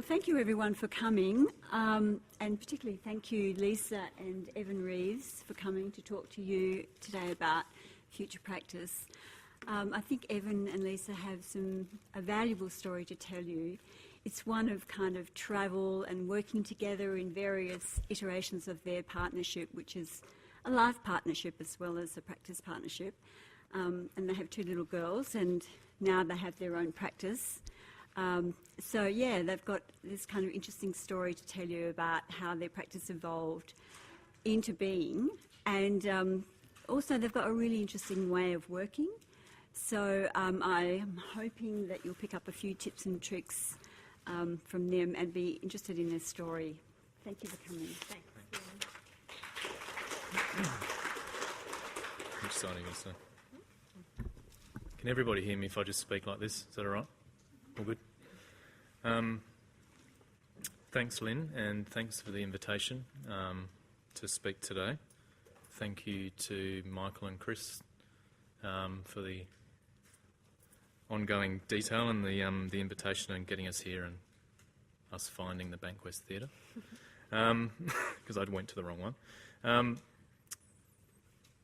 thank you everyone for coming, and particularly thank you Lisa and Evan Reeves for coming to talk to you today about future practice. I think Evan and Lisa have a valuable story to tell you. It's one of kind of travel and working together in various iterations of their partnership, which is a life partnership as well as a practice partnership. And they have 2 little girls, and now they have their own practice. They've got this kind of interesting story to tell you about how their practice evolved into being, and also they've got a really interesting way of working. So I am hoping that you'll pick up a few tips and tricks from them and be interested in their story. Thank you for coming. Thanks. I'm signing also. Can everybody hear me if I just speak like this? Is that all right? All good? Thanks, Lynn, and thanks for the invitation to speak today. Thank you to Michael and Chris for the ongoing detail and the invitation and getting us here and us finding the Bankwest Theatre, because I went to the wrong one.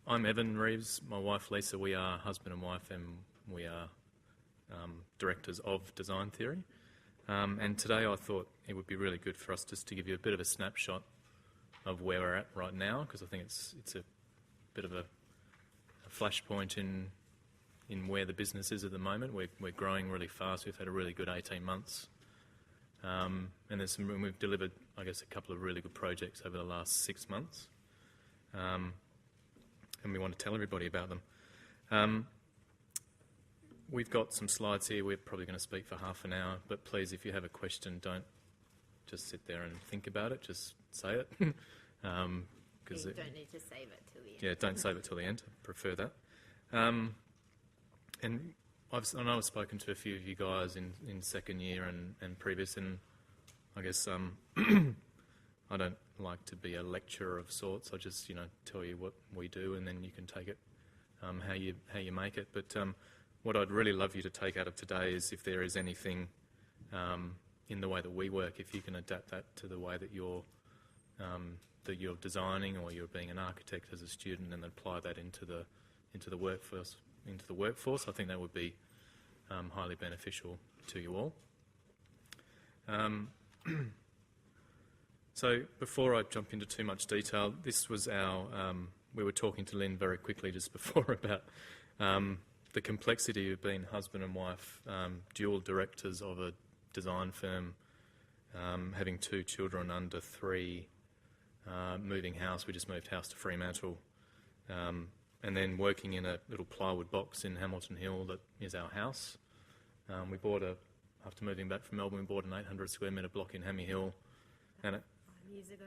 I'm Evan Reeves, my wife Lisa. We are husband and wife, and we are directors of design theory. And today I thought it would be really good for us just to give you a bit of a snapshot of where we're at right now, because I think it's a bit of a flashpoint in where the business is at the moment. We're growing really fast. We've had a really good 18 months. And we've delivered, I guess, a couple of really good projects over the last 6 months. And we want to tell everybody about them. We've got some slides here. We're probably going to speak for half an hour, but please, if you have a question, don't just sit there and think about it. Just say it. You don't need to save it till the end. Yeah, don't save it till the end. I prefer that. And I know I've spoken to a few of you guys in second year and previous, and I guess I don't like to be a lecturer of sorts. I just tell you what we do, and then you can take it how you make it. But what I'd really love you to take out of today is if there is anything in the way that we work, if you can adapt that to the way that you're designing, or you're being an architect as a student, and apply that into the workforce. I think that would be highly beneficial to you all. So before I jump into too much detail, this was we were talking to Lynn very quickly just before about the complexity of being husband and wife, dual directors of a design firm, having 2 children under 3, moving house. We just moved house to Fremantle, and then working in a little plywood box in Hamilton Hill that is our house. We bought after moving back from Melbourne, we bought an 800 square metre block in Hammy Hill, and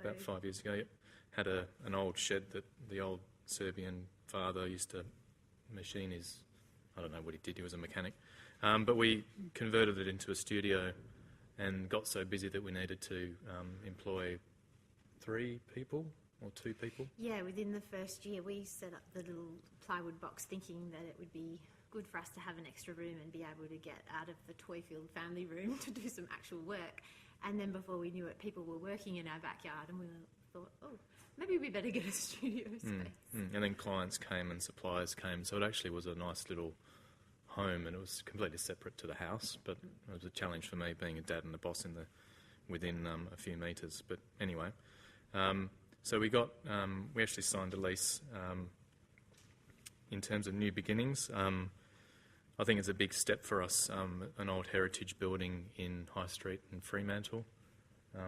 about 5 years ago, yep, had an old shed that the old Serbian father used to machine I don't know what he did, he was a mechanic. But we converted it into a studio and got so busy that we needed to employ 3 people or 2 people. Yeah, within the first year we set up the little plywood box thinking that it would be good for us to have an extra room and be able to get out of the toy-filled family room to do some actual work. And then before we knew it, people were working in our backyard, and we thought, oh, maybe we better get a studio space. And then clients came and suppliers came, so it actually was a nice little home, and it was completely separate to the house, but it was a challenge for me being a dad and a boss within a few metres. But anyway, so we actually signed a lease in terms of new beginnings. I think it's a big step for us, an old heritage building in High Street in Fremantle.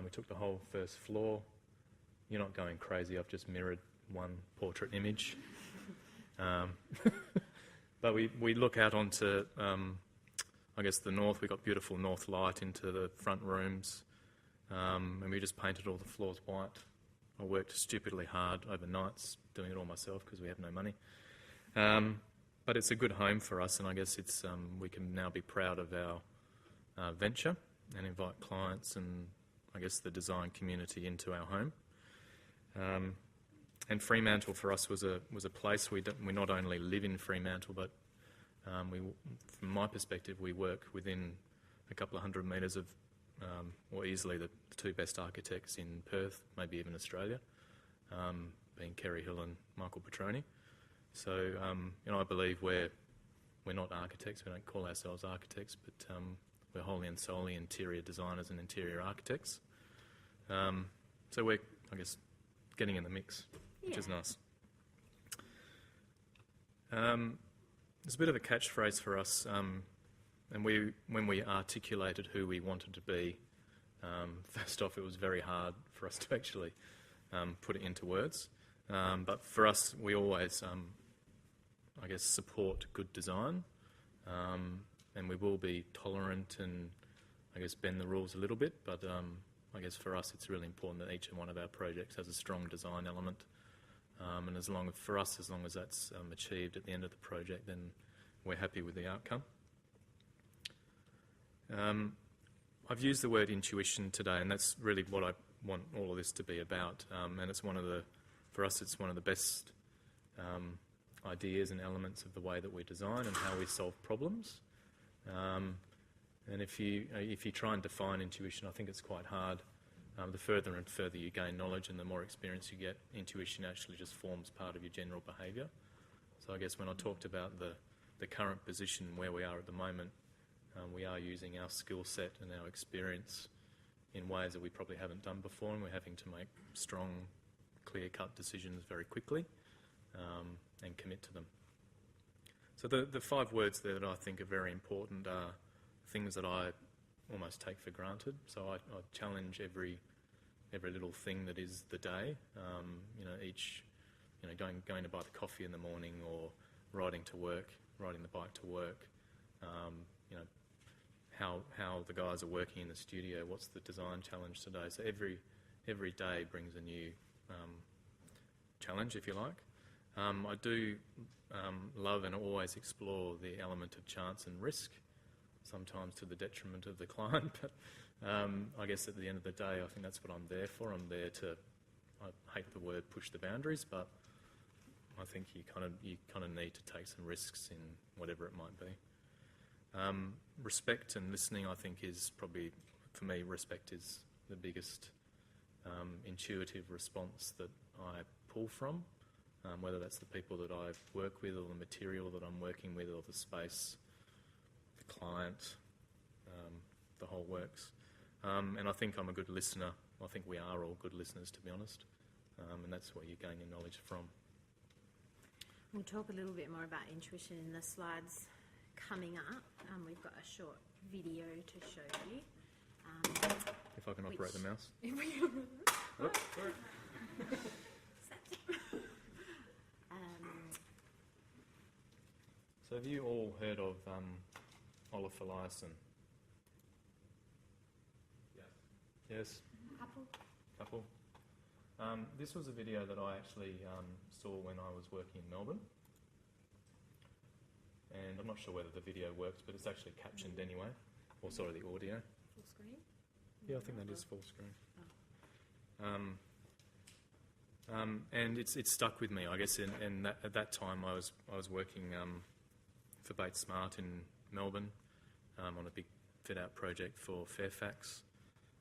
We took the whole first floor. You're not going crazy, I've just mirrored one portrait image. But we look out onto, I guess, the north. We got beautiful north light into the front rooms, and we just painted all the floors white. I worked stupidly hard overnights doing it all myself because we have no money. But it's a good home for us, and I guess we can now be proud of our venture and invite clients and, I guess, the design community into our home. And Fremantle for us was a place we not only live in Fremantle, but from my perspective, we work within a couple of 100 metres of or easily the two best architects in Perth, maybe even Australia, being Kerry Hill and Michael Petroni. So, I believe we're not architects. We don't call ourselves architects, but we're wholly and solely interior designers and interior architects. So we're, I guess, getting in the mix, which is nice. It's a bit of a catchphrase for us, and when we articulated who we wanted to be, first off, it was very hard for us to actually put it into words. But for us, we always, I guess, support good design, and we will be tolerant and, I guess, bend the rules a little bit. But I guess for us, it's really important that each and one of our projects has a strong design element. And as long as that's achieved at the end of the project, then we're happy with the outcome. I've used the word intuition today, and that's really what I want all of this to be about. And it's for us, it's one of the best ideas and elements of the way that we design and how we solve problems. And if you try and define intuition, I think it's quite hard. The further and further you gain knowledge and the more experience you get, intuition actually just forms part of your general behaviour. So I guess when I talked about the current position where we are at the moment, we are using our skill set and our experience in ways that we probably haven't done before, and we're having to make strong, clear-cut decisions very quickly and commit to them. So the 5 words there that I think are very important are things that I almost take for granted. So I challenge every little thing that is the day. Going to buy the coffee in the morning, or riding the bike to work. How the guys are working in the studio. What's the design challenge today? So every day brings a new challenge, if you like. I do love and always explore the element of chance and risk, sometimes to the detriment of the client, but I guess at the end of the day, I think that's what I'm there for. I'm there to, I hate the word push the boundaries, but I think you kind of need to take some risks in whatever it might be. Respect and listening, I think, is probably, for me, respect is the biggest intuitive response that I pull from, whether that's the people that I work with, or the material that I'm working with, or the space, the client, the whole works. And I think I'm a good listener. I think we are all good listeners, to be honest, and that's where you gain your knowledge from. We'll talk a little bit more about intuition in the slides coming up. We've got a short video to show you. If I can operate the mouse. Oops, sorry. So have you all heard of Olaf Eliasson? Yes? Couple. This was a video that I actually saw when I was working in Melbourne. And I'm not sure whether the video works, but it's actually captioned anyway. Or sorry, the audio. Full screen? Yeah, I think that is full screen. And it's stuck with me, I guess. And at that time, I was working for Bates Smart in Melbourne on a big fit-out project for Fairfax.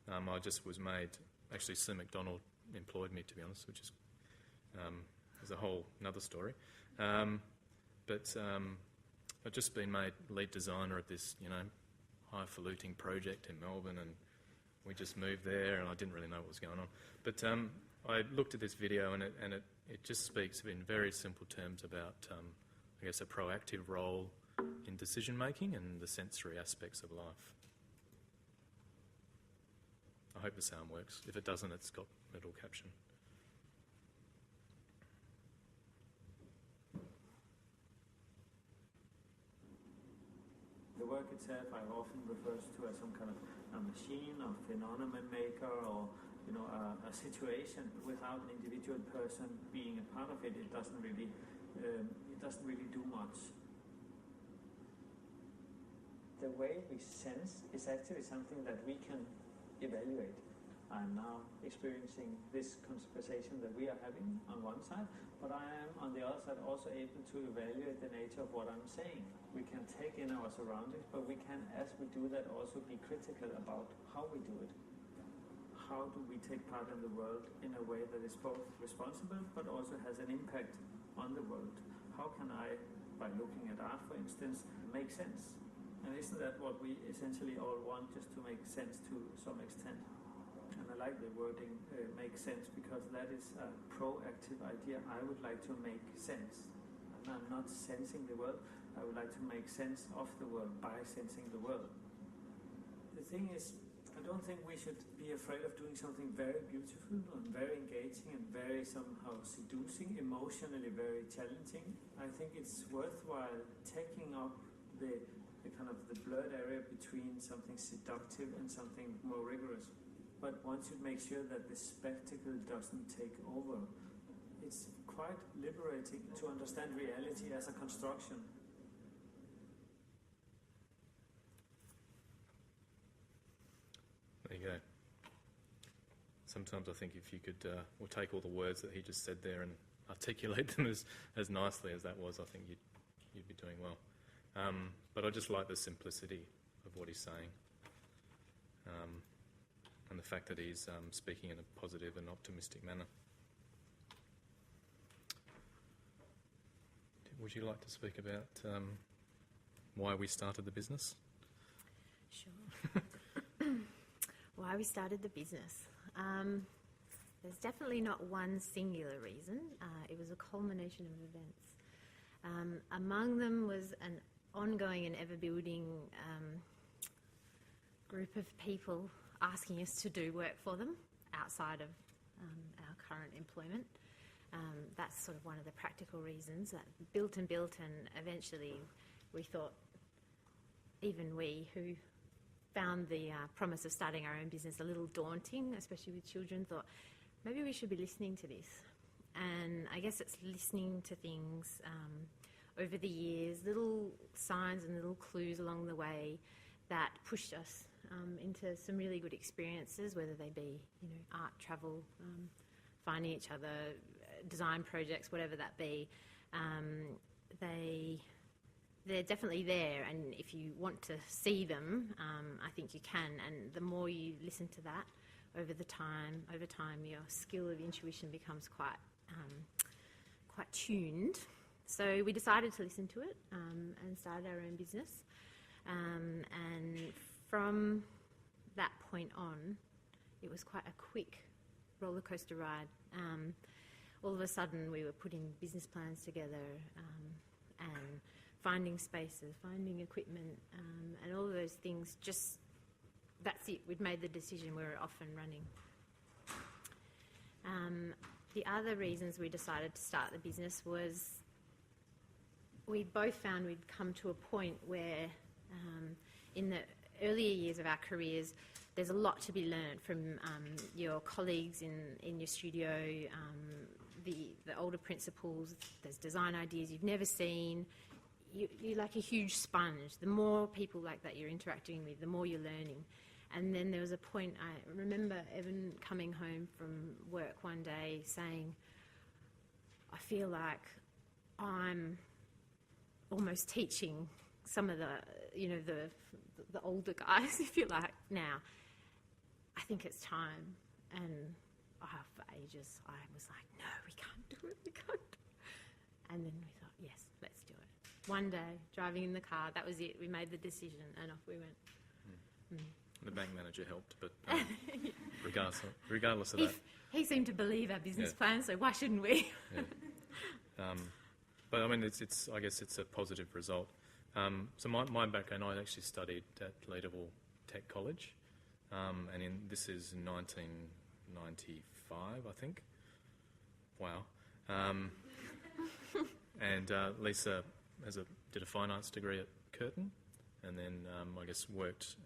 I just was made. Actually, Sir McDonald employed me, to be honest, which is a whole another story. But I'd just been made lead designer of this, highfalutin project in Melbourne, and we just moved there, and I didn't really know what was going on. But I looked at this video, and it just speaks in very simple terms about, I guess, a proactive role in decision making and the sensory aspects of life. I hope the sound works. If it doesn't, it's got a little caption. The work itself I often refers to as some kind of a machine, a phenomenon maker, or a situation. Without an individual person being a part of it, it doesn't really do much. The way we sense is actually something that we can evaluate. I'm now experiencing this conversation that we are having on one side, but I am on the other side also able to evaluate the nature of what I'm saying. We can take in our surroundings, but we can, as we do that, also be critical about how we do it. How do we take part in the world in a way that is both responsible but also has an impact on the world? How can I, by looking at art, for instance, make sense? And isn't that what we essentially all want, just to make sense to some extent? And I like the wording make sense, because that is a proactive idea. I would like to make sense. And I'm not sensing the world. I would like to make sense of the world by sensing the world. The thing is, I don't think we should be afraid of doing something very beautiful and very engaging and very somehow seducing, emotionally very challenging. I think it's worthwhile taking up the kind of the blurred area between something seductive and something more rigorous. But one should make sure that the spectacle doesn't take over. It's quite liberating to understand reality as a construction. There you go. Sometimes I think if you could, or take all the words that he just said there and articulate them as nicely as that was, I think you'd be doing well. But I just like the simplicity of what he's saying, and the fact that he's speaking in a positive and optimistic manner. Would you like to speak about why we started the business? Sure. Why we started the business. There's definitely not one singular reason. It was a culmination of events. Among them was an ongoing and ever-building group of people asking us to do work for them outside of our current employment. That's sort of one of the practical reasons that built, and eventually we thought, even we who found the promise of starting our own business a little daunting, especially with children, thought maybe we should be listening to this. And I guess it's listening to things over the years, little signs and little clues along the way that pushed us into some really good experiences, whether they be, art, travel, finding each other, design projects, whatever that be. They're definitely there, and if you want to see them, I think you can. And the more you listen to that over time, your skill of intuition becomes quite tuned. So we decided to listen to it and started our own business. And from that point on, it was quite a quick roller coaster ride. All of a sudden, we were putting business plans together and finding spaces, finding equipment, and all of those things. Just that's it. We'd made the decision. We were off and running. The other reasons we decided to start the business was we both found we'd come to a point where in the earlier years of our careers, there's a lot to be learned from your colleagues in your studio, the older principals. There's design ideas you've never seen. You're like a huge sponge. The more people like that you're interacting with, the more you're learning. And then there was a point, I remember Evan coming home from work one day saying, I feel like I'm almost teaching some of the older guys, if you like, now. I think it's time. And for ages I was like, no, we can't do it. And then we thought, yes, let's do it. One day, driving in the car, that was it. We made the decision and off we went. The bank manager helped, but regardless of that. He seemed to believe our business plan, so why shouldn't we? But I mean, I guess it's a positive result. So my background, I actually studied at Leederville Tech College, and this is 1995, I think. Wow. And Lisa did a fine arts degree at Curtin, and then I guess worked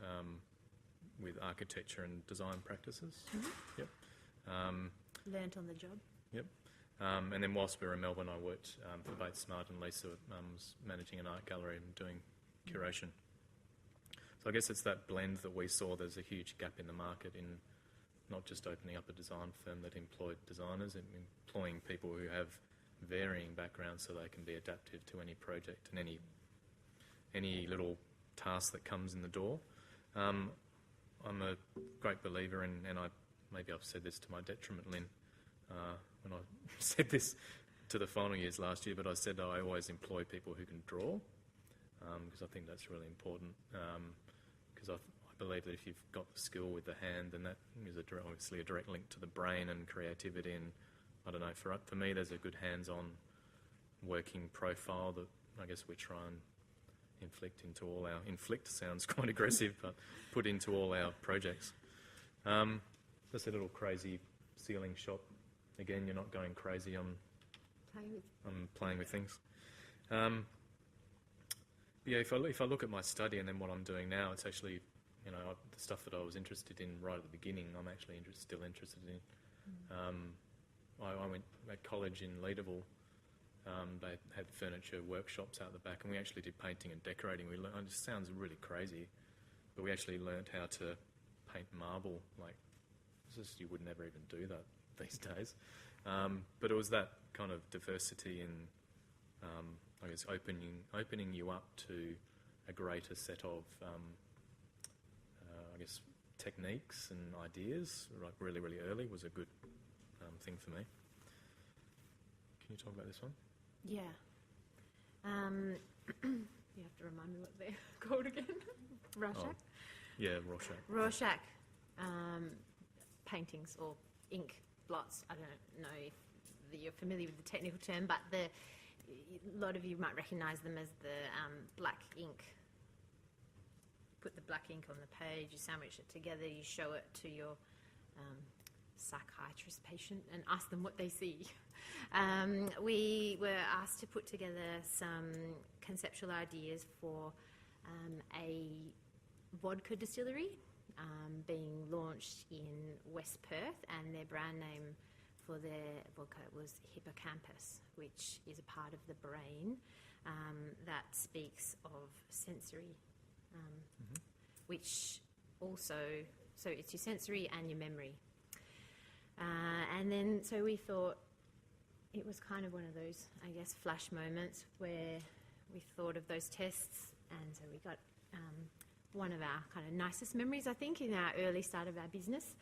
with architecture and design practices. Mm-hmm. Yep. Learnt on the job. Yep. And then whilst we were in Melbourne, I worked for Bates Smart, and Lisa was managing an art gallery and doing curation. So I guess it's that blend that we saw. There's a huge gap in the market in not just opening up a design firm that employed designers, and employing people who have varying backgrounds so they can be adaptive to any project and any little task that comes in the door. I'm a great believer in, and maybe I've said this to my detriment, Lynn, when I said this to the final years last year, but I said I always employ people who can draw, because I think that's really important, because I believe that if you've got the skill with the hand, then that is obviously a direct link to the brain and creativity, and I don't know, for me there's a good hands-on working profile that I guess we try and inflict sounds quite aggressive, but put into all our projects. That's a little crazy ceiling shot. Again, you're not going crazy, I'm playing with things. Yeah, if I look at my study and then what I'm doing now, it's actually, the stuff that I was interested in right at the beginning, I'm actually still interested in. I went at college in Leederville. They had furniture workshops out the back, and we actually did painting and decorating. We learned, it sounds really crazy, but we actually learnt how to paint marble. Like, you would never even do that these days. But it was that kind of diversity and, I guess, opening you up to a greater set of, I guess, techniques and ideas, like really, really early, was a good thing for me. Can you talk about this one? Yeah. You have to remind me what they're called again. Rorschach? Oh, yeah, Rorschach. Rorschach paintings or ink blots. I don't know if you're familiar with the technical term, but a lot of you might recognise them as the black ink. Put the black ink on the page, you sandwich it together, you show it to your psychiatrist patient and ask them what they see. We were asked to put together some conceptual ideas for a vodka distillery being launched in West Perth, and their brand name for their vodka was Hippocampus, which is a part of the brain that speaks of sensory, which also, so it's your sensory and your memory. And then, so we thought it was kind of one of those, I guess, flash moments where we thought of those tests, and so we got one of our kind of nicest memories, I think, in our early start of our business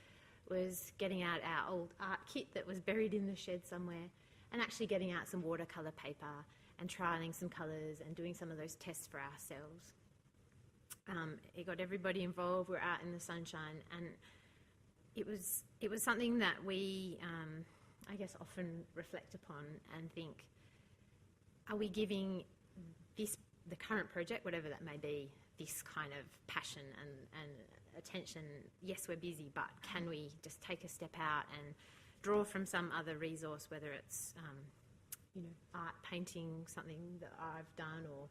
was getting out our old art kit that was buried in the shed somewhere, and actually getting out some watercolour paper and trialling some colours and doing some of those tests for ourselves. It got everybody involved. We're out in the sunshine, and it was something that we, I guess, often reflect upon and think, are we giving the current project, whatever that may be, this kind of passion and attention? Yes, we're busy, but can we just take a step out and draw from some other resource, whether it's, art, painting, something that I've done, or,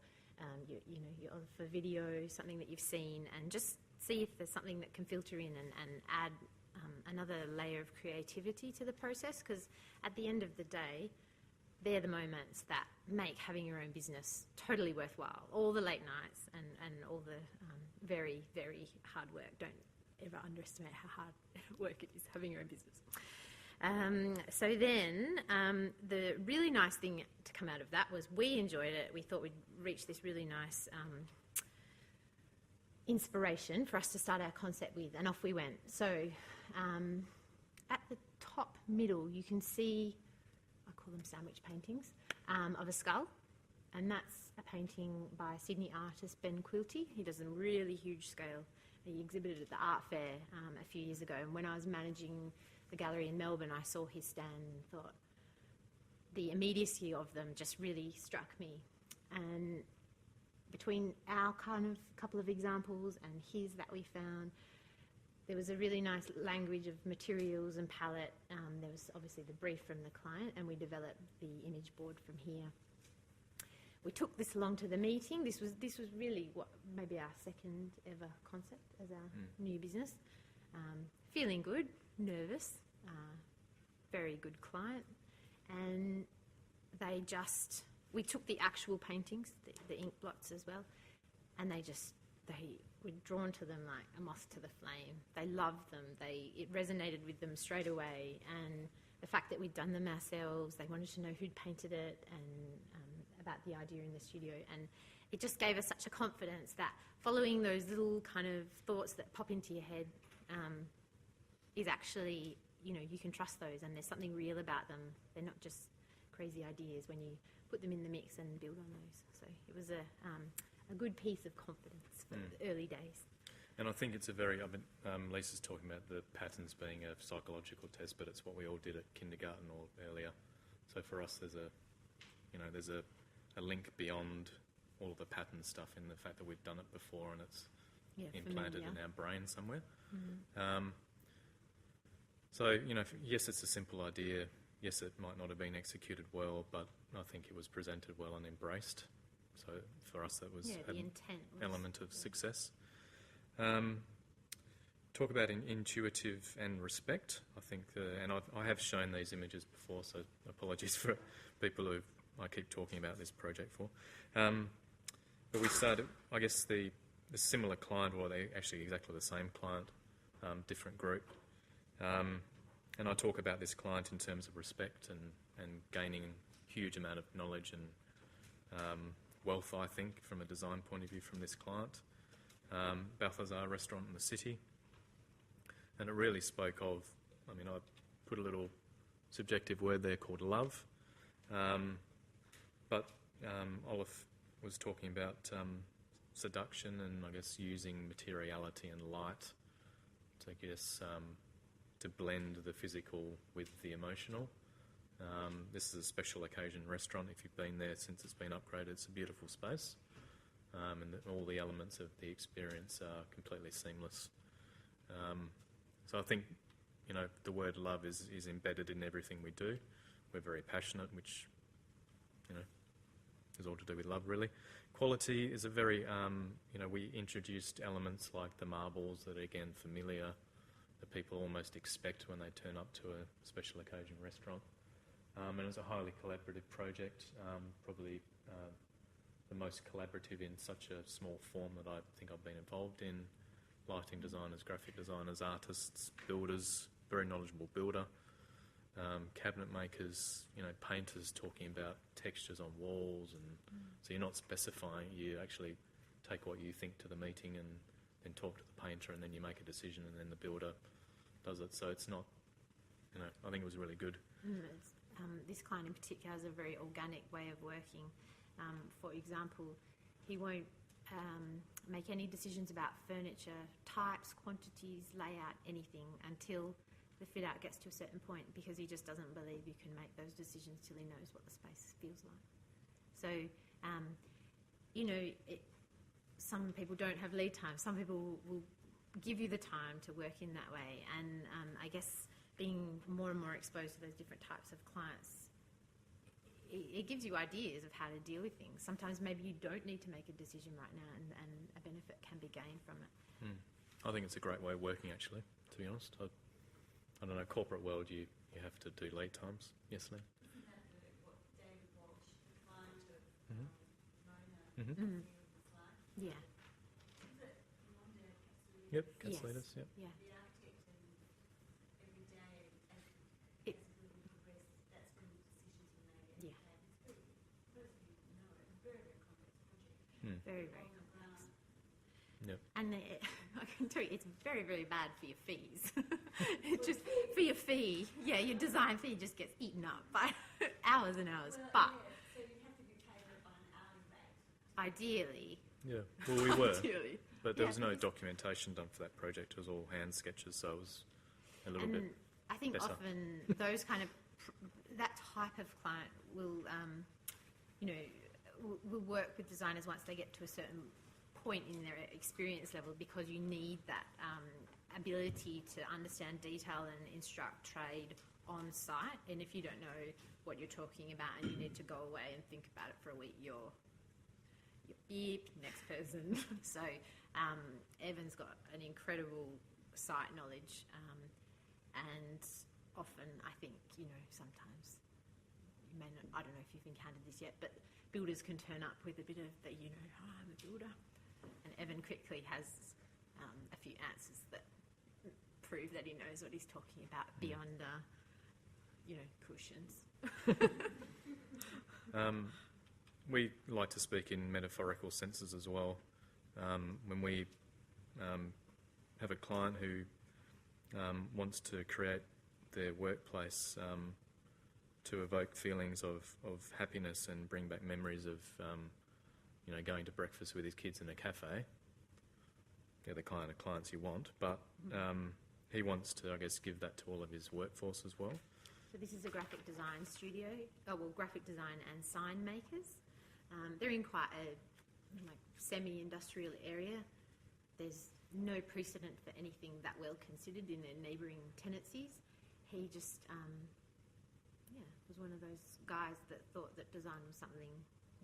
for video, something that you've seen, and just see if there's something that can filter in and add another layer of creativity to the process, because at the end of the day, they're the moments that make having your own business totally worthwhile. All the late nights and all the very, very hard work. Don't ever underestimate how hard work it is having your own business. So then the really nice thing to come out of that was we enjoyed it. We thought we'd reach this really nice inspiration for us to start our concept with, and off we went. So at the top middle, you can see, I call them sandwich paintings, of a skull, and that's a painting by Sydney artist Ben Quilty. He does a really huge scale. He exhibited at the art fair a few years ago, and when I was managing the gallery in Melbourne, I saw his stand and thought the immediacy of them just really struck me. And between our kind of couple of examples and his that we found, there was a really nice language of materials and palette. There was obviously the brief from the client, and we developed the image board from here. We took this along to the meeting. This was really what maybe our second ever concept as our new business. Feeling good, nervous, very good client, and we took the actual paintings, the ink blots as well, and they just they were drawn to them like a moth to the flame. They loved them. It resonated with them straight away. And the fact that we'd done them ourselves, they wanted to know who'd painted it and about the idea in the studio. And it just gave us such a confidence that following those little kind of thoughts that pop into your head is actually, you can trust those, and there's something real about them. They're not just crazy ideas when you put them in the mix and build on those. So it was a good piece of confidence for the early days. And I think it's Lisa's talking about the patterns being a psychological test, but it's what we all did at kindergarten or earlier. So for us, there's a link beyond all of the pattern stuff in the fact that we've done it before and it's implanted in our brain somewhere. So, yes, it's a simple idea. Yes, it might not have been executed well, but I think it was presented well and embraced. So for us, that was the an intent element of success. Talk about intuitive and respect. I think, and I have shown these images before, so apologies for people who I keep talking about this project for. But we started, I guess, the similar client, or they actually exactly the same client, different group. And I talk about this client in terms of respect and gaining a huge amount of knowledge and wealth, I think, from a design point of view from this client. Balthazar restaurant in the city. And it really spoke of, I put a little subjective word there called love. But Olive was talking about seduction and, I guess, using materiality and light to, to blend the physical with the emotional. This is a special occasion restaurant. If you've been there since it's been upgraded, it's a beautiful space. And all the elements of the experience are completely seamless. So I think, the word love is embedded in everything we do. We're very passionate, which, is all to do with love, really. Quality is a very, we introduced elements like the marbles that are, again, familiar, that people almost expect when they turn up to a special occasion restaurant. And it's a highly collaborative project, probably the most collaborative in such a small form that I think I've been involved in. Lighting designers, graphic designers, artists, builders, very knowledgeable builder, cabinet makers, painters talking about textures on walls, and so you're not specifying, you actually take what you think to the meeting and then talk to the painter, and then you make a decision, and then the builder does it. So it's not, I think it was really good. This client in particular has a very organic way of working. For example, he won't make any decisions about furniture, types, quantities, layout, anything until the fit-out gets to a certain point, because he just doesn't believe you can make those decisions till he knows what the space feels like. So, some people don't have lead time. Some people will give you the time to work in that way. And I guess being more and more exposed to those different types of clients, it gives you ideas of how to deal with things. Sometimes maybe you don't need to make a decision right now, and a benefit can be gained from it. I think it's a great way of working, actually, to be honest. I don't know, corporate world, you have to do lead times. Yes, Lynn? Isn't that what David Walsh, the client of Mona, was like? Yeah. Is it Wanda Castellini? Yep, Castellitis, yep. Yeah. The architect, and every day as It- the building progressed, that's when the decisions were made. Yeah. It's very, very complex project. Very, very complex. Yep. And I can tell you, it's very, very bad for your fees. Just for your fee, your design fee just gets eaten up by hours and hours. But So you have to be paid on an hourly rate. ideally, Yeah, well, we were, ideally. but there was no documentation done for that project. It was all hand sketches, so it was a little bit. And I think better. often those kind of that type of client will, will work with designers once they get to a certain point in their experience level, because you need that ability to understand detail and instruct trade on site. And if you don't know what you're talking about and you need to go away and think about it for a week, you're beep, next person. So Evan's got an incredible site knowledge, and often I think, sometimes you may not, I don't know if you've encountered this yet, but builders can turn up with a bit of that, I'm a builder, and Evan quickly has a few answers that prove that he knows what he's talking about beyond, cushions. We like to speak in metaphorical senses as well. When we have a client who wants to create their workplace to evoke feelings of happiness and bring back memories of, going to breakfast with his kids in a cafe, they're the kind of clients you want, but he wants to, give that to all of his workforce as well. So this is a graphic design studio, graphic design and sign makers. They're in quite a semi-industrial area. There's no precedent for anything that well considered in their neighbouring tenancies. He just, was one of those guys that thought that design was something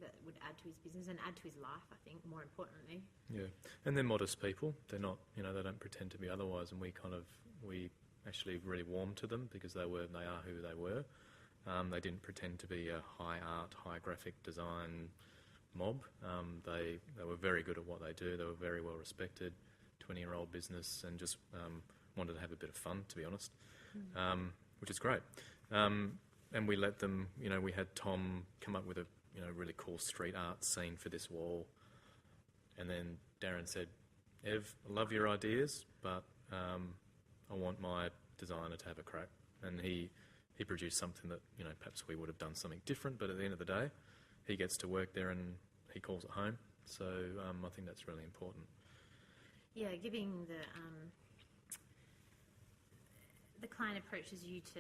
that would add to his business and add to his life, I think, more importantly. Yeah, and they're modest people. They're not, they don't pretend to be otherwise, and we actually really warmed to them because they are who they were. They didn't pretend to be a high art, high graphic design mob. They were very good at what they do. They were very well respected, 20-year-old business, and just wanted to have a bit of fun, to be honest, which is great. And we let them, we had Tom come up with a really cool street art scene for this wall, and then Darren said, "Ev, I love your ideas, but I want my designer to have a crack." And he produced something that, perhaps we would have done something different, but at the end of the day, he gets to work there and he calls it home. So I think that's really important. Yeah, giving the client approaches you to,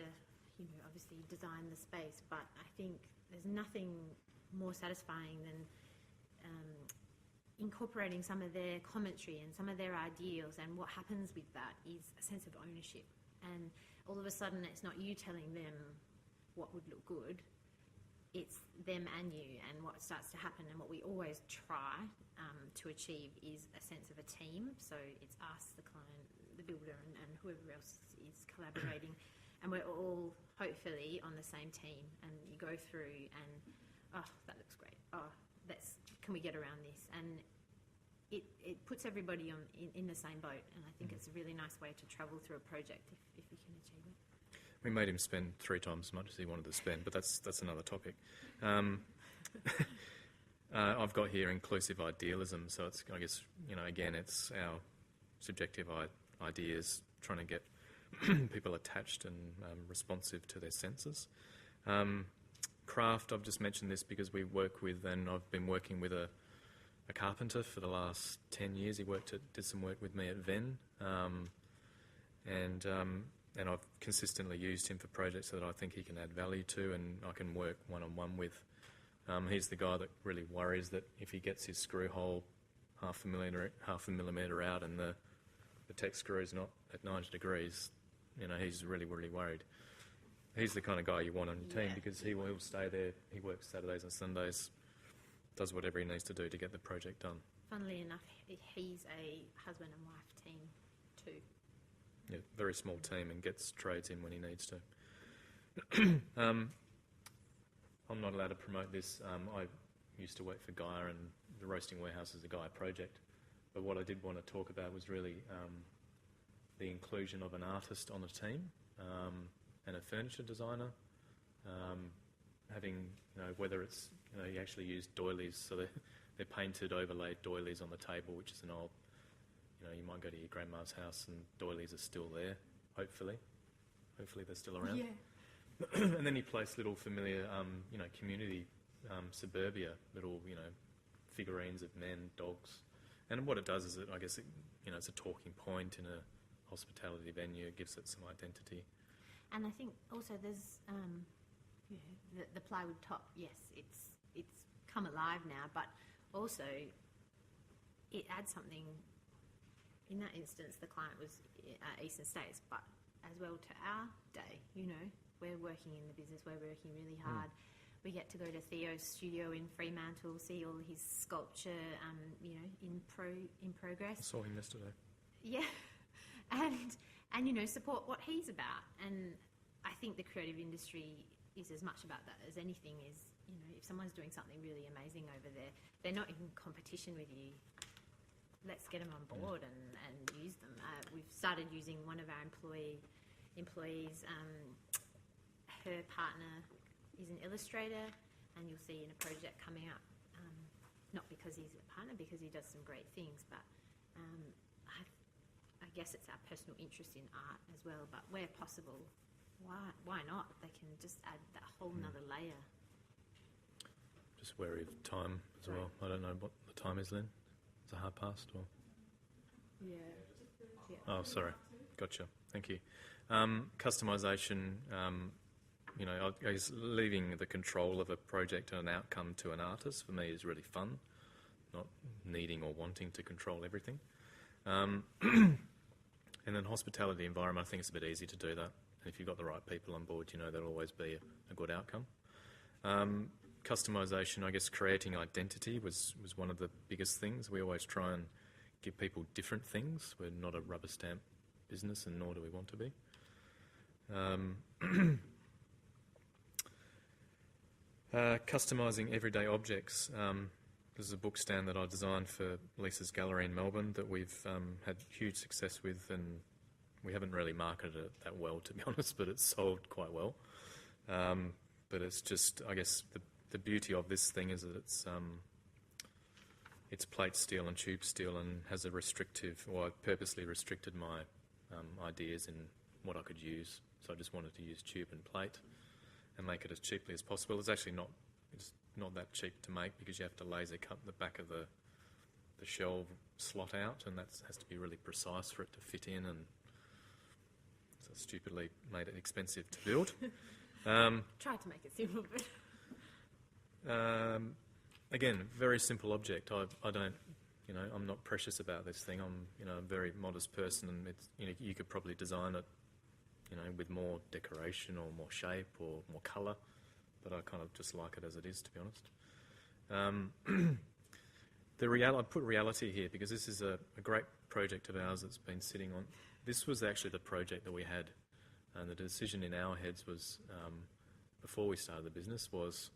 obviously design the space, but I think there's nothing more satisfying than incorporating some of their commentary and some of their ideals, and what happens with that is a sense of ownership. And all of a sudden, it's not you telling them what would look good, it's them and you. And what starts to happen, and what we always try to achieve, is a sense of a team. So it's us, the client, the builder, and whoever else is collaborating. And we're all hopefully on the same team. And you go through and, oh, that looks great. Oh, can we get around this? And it puts everybody in the same boat, and I think it's a really nice way to travel through a project if you can achieve it. We made him spend 3 times as much as he wanted to spend, but that's another topic. I've got here inclusive idealism, so it's, again, it's our subjective ideas, trying to get people attached and responsive to their senses. Craft, I've just mentioned this because we work with, and I've been working with a carpenter for the last 10 years. He did some work with me at Venn, and I've consistently used him for projects that I think he can add value to and I can work one-on-one with. He's the guy that really worries that if he gets his screw hole half a millimetre out and the tech screw is not at 90 degrees, he's really, really worried. He's the kind of guy you want on your team because he'll stay there. He works Saturdays and Sundays, does whatever he needs to do to get the project done. Funnily enough, he's a husband and wife team too. Yeah, very small team, and gets trades in when he needs to. I'm not allowed to promote this. I used to work for Gaia, and the Roasting Warehouse is a Gaia project. But what I did want to talk about was really the inclusion of an artist on a team and a furniture designer. Having, whether it's, you actually use doilies, so they're painted, overlaid doilies on the table, which is an old, you might go to your grandma's house and doilies are still there, hopefully. Hopefully they're still around. Yeah. And then you place little familiar, community suburbia, little, figurines of men, dogs. And what it does is, it's a talking point in a hospitality venue. It gives it some identity. And I think also there's the plywood top. Yes, it's come alive now, but also it adds something. In that instance, the client was Eastern States, but as well to our day. We're working in the business. We're working really hard. We get to go to Theo's studio in Fremantle, see all his sculpture, in progress. I saw him yesterday. Yeah, and support what he's about. And I think the creative industry is as much about that as anything is. If someone's doing something really amazing over there, they're not in competition with you. let's get them on board and use them. We've started using one of our employees. Her partner is an illustrator, and you'll see in a project coming up, not because he's a partner, because he does some great things, but I guess it's our personal interest in art as well, but where possible, why not? They can just add that whole nother layer. Just wary of time as well. I don't know what the time is, Lynn. Is it half past? Or? Yeah. Oh, sorry. Gotcha. Thank you. Customisation, I guess leaving the control of a project and an outcome to an artist, for me, is really fun, not needing or wanting to control everything. And then hospitality environment, I think it's a bit easy to do that. And if you've got the right people on board, there'll always be a good outcome. Customisation, I guess creating identity was one of the biggest things. We always try and give people different things. We're not a rubber stamp business, and nor do we want to be. Customising everyday objects. This is a book stand that I designed for Lisa's gallery in Melbourne that we've had huge success with, and we haven't really marketed it that well, to be honest, but it's sold quite well. But it's just, I guess, the beauty of this thing is that it's plate steel and tube steel and has a restrictive, or I purposely restricted my ideas in what I could use. So I just wanted to use tube and plate and make it as cheaply as possible. It's actually not that cheap to make because you have to laser cut the back of the shell slot out, and that has to be really precise for it to fit in, and so stupidly made it expensive to build. Tried to make it simple, but... Again, very simple object. I don't, I'm not precious about this thing. I'm, a very modest person, and it's, you could probably design it, with more decoration or more shape or more colour, but I kind of just like it as it is, to be honest. I put reality here because this is a great project of ours that's been sitting on. This was actually the project that we had, and the decision in our heads was, before we started the business, was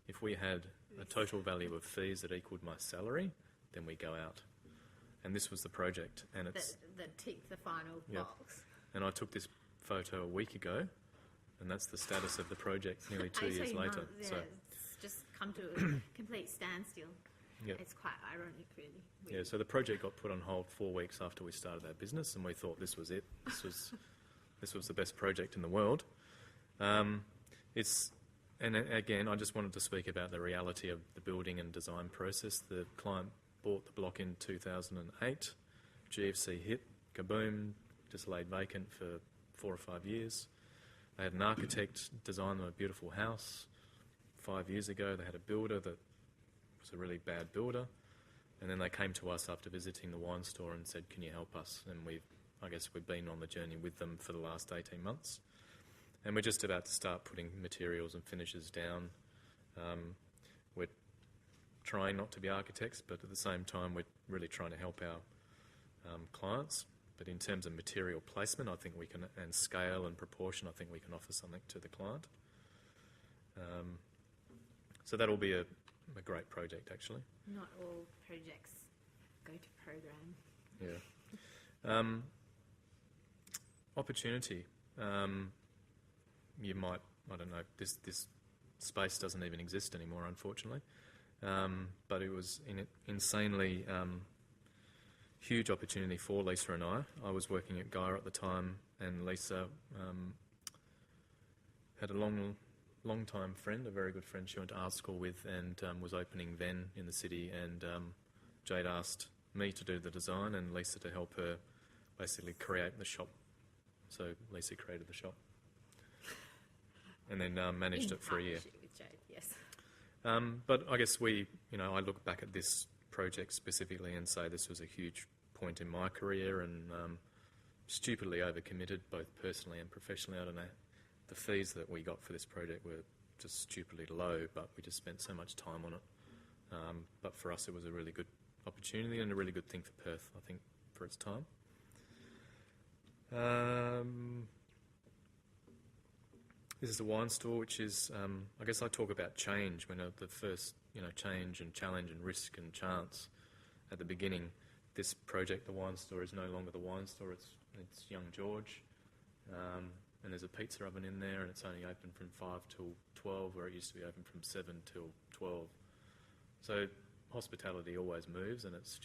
if we had a total value of fees that equaled my salary, then we go out. And this was the project, and it's that ticked the final box. And I took this photo a week ago, and that's the status of the project nearly 2 years later. Yeah, so it's just come to a complete standstill. Yep. It's quite ironic, really. Yeah, so the project got put on hold 4 weeks after we started our business, and we thought this was it. This was the best project in the world. And again, I just wanted to speak about the reality of the building and design process. The client bought the block in 2008. GFC hit, kaboom, just laid vacant for 4 or 5 years. They had an architect design them a beautiful house. 5 years ago, they had a builder that was a really bad builder. And then they came to us after visiting the wine store and said, can you help us? And I guess we've been on the journey with them for the last 18 months. And we're just about to start putting materials and finishes down. We're trying not to be architects, but at the same time, we're really trying to help our clients. But in terms of material placement, I think we can, and scale and proportion, I think we can offer something to the client. So that'll be a great project, actually. Not all projects go to program. Yeah. Opportunity. You might, I don't know, this space doesn't even exist anymore, unfortunately. But it was an insanely huge opportunity for Lisa and I. I was working at Gaia at the time, and Lisa had a long-time friend, a very good friend she went to art school with, and was opening then in the city, and Jade asked me to do the design and Lisa to help her basically create the shop. So Lisa created the shop. And then managed it for a year. With Jade, yes. But I guess I look back at this project specifically and say this was a huge point in my career, and stupidly overcommitted, both personally and professionally. I don't know. The fees that we got for this project were just stupidly low, but we just spent so much time on it. But for us, it was a really good opportunity and a really good thing for Perth, I think, for its time. This is a wine store, which is, I guess I talk about change when the first, change and challenge and risk and chance at the beginning. this project, the wine store, is no longer the wine store. It's Young George, and there's a pizza oven in there, and it's only open from 5 till 12, where it used to be open from 7 till 12. So hospitality always moves, and it's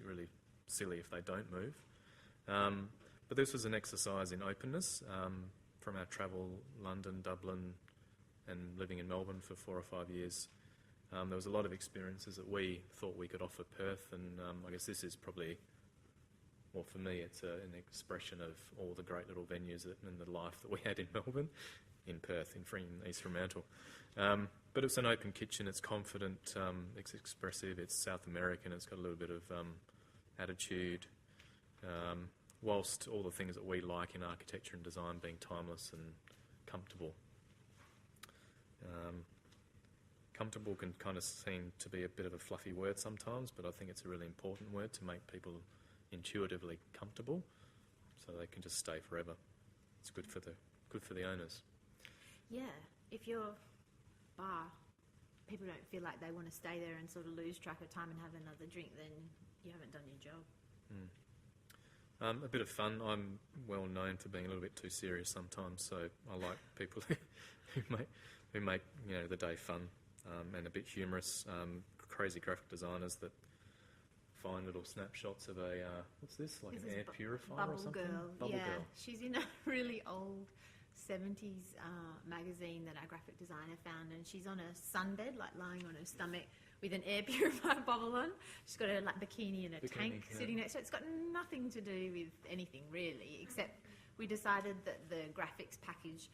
really silly if they don't move. But this was an exercise in openness from our travel, London, Dublin, and living in Melbourne for 4 or 5 years. There was a lot of experiences that we thought we could offer Perth, and I guess this is probably, well, for me, it's an expression of all the great little venues and the life that we had in Melbourne, in Perth, in East Fremantle. But it's an open kitchen, it's confident, it's expressive, it's South American, it's got a little bit of attitude, whilst all the things that we like in architecture and design being timeless and comfortable. Comfortable can kind of seem to be a bit of a fluffy word sometimes, but I think it's a really important word to make people intuitively comfortable, so they can just stay forever. It's good for the owners. Yeah, if your bar, people don't feel like they want to stay there and sort of lose track of time and have another drink, then you haven't done your job. A bit of fun. I'm well known for being a little bit too serious sometimes, so I like people who make the day fun and a bit humorous. Crazy graphic designers that find little snapshots of a what's this, like an air purifier Bubble or something? Girl. Bubble Girl. She's in a really old 70s magazine that our graphic designer found, and she's on a sunbed, like lying on her stomach with an air purifier bobble on. She's got her bikini and a tank sitting next to her. It's got nothing to do with anything really, except we decided that the graphics package,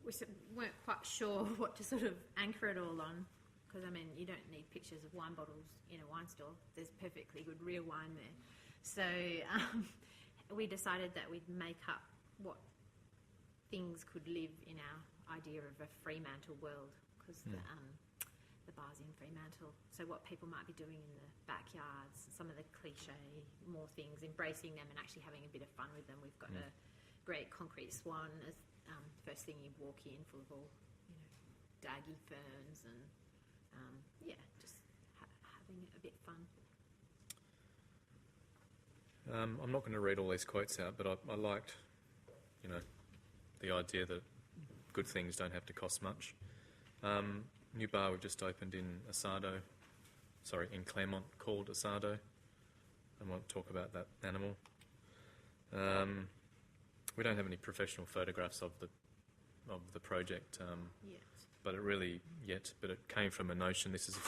we weren't quite sure what to sort of anchor it all on, because you don't need pictures of wine bottles in a wine store. There's perfectly good real wine there. So we decided that we'd make up what things could live in our idea of a Fremantle world, because the bar's in Fremantle. So what people might be doing in the backyards, some of the cliche more things, embracing them and actually having a bit of fun with them. We've got a great concrete swan as first thing you walk in, full of all daggy ferns and just having a bit fun. I'm not going to read all these quotes out, but I liked, the idea that good things don't have to cost much. New bar we've just opened in Claremont, called Asado. I won't talk about that animal. We don't have any professional photographs of the project, but it came from a notion. This is a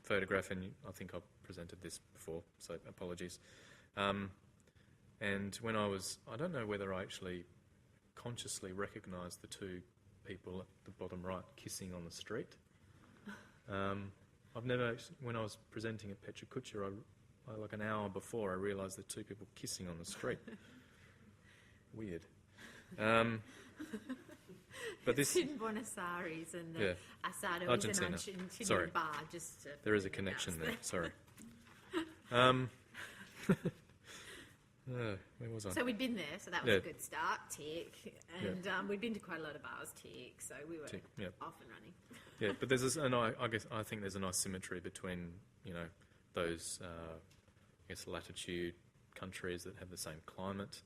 photograph, and I think I've presented this before, so apologies. And when I don't know whether I actually consciously recognised the two people at the bottom right kissing on the street. I've never actually, when I was presenting at Petra Kucha, like an hour before, I realised the two people kissing on the street. Weird. But this it's in Buenos Aires, and the Asado Argentina. is an Argentinian Sorry. bar. Just there is a connection there. Sorry. Where was I? So we'd been there, so that was a good start, tick. And we'd been to quite a lot of bars, tick, so we were off and running. Yeah, but there's I think there's a nice symmetry between those latitude countries that have the same climate,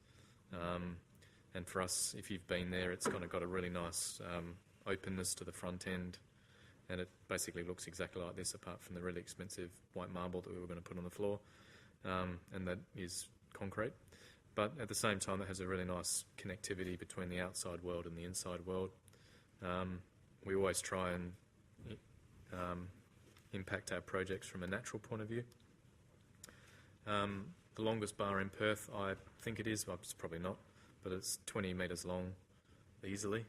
and for us, if you've been there, it's kind of got a really nice openness to the front end, and it basically looks exactly like this, apart from the really expensive white marble that we were going to put on the floor, and that is concrete. But at the same time, it has a really nice connectivity between the outside world and the inside world. We always try and impact our projects from a natural point of view. The longest bar in Perth, I think it is, well, it's probably not, but it's 20 metres long, easily,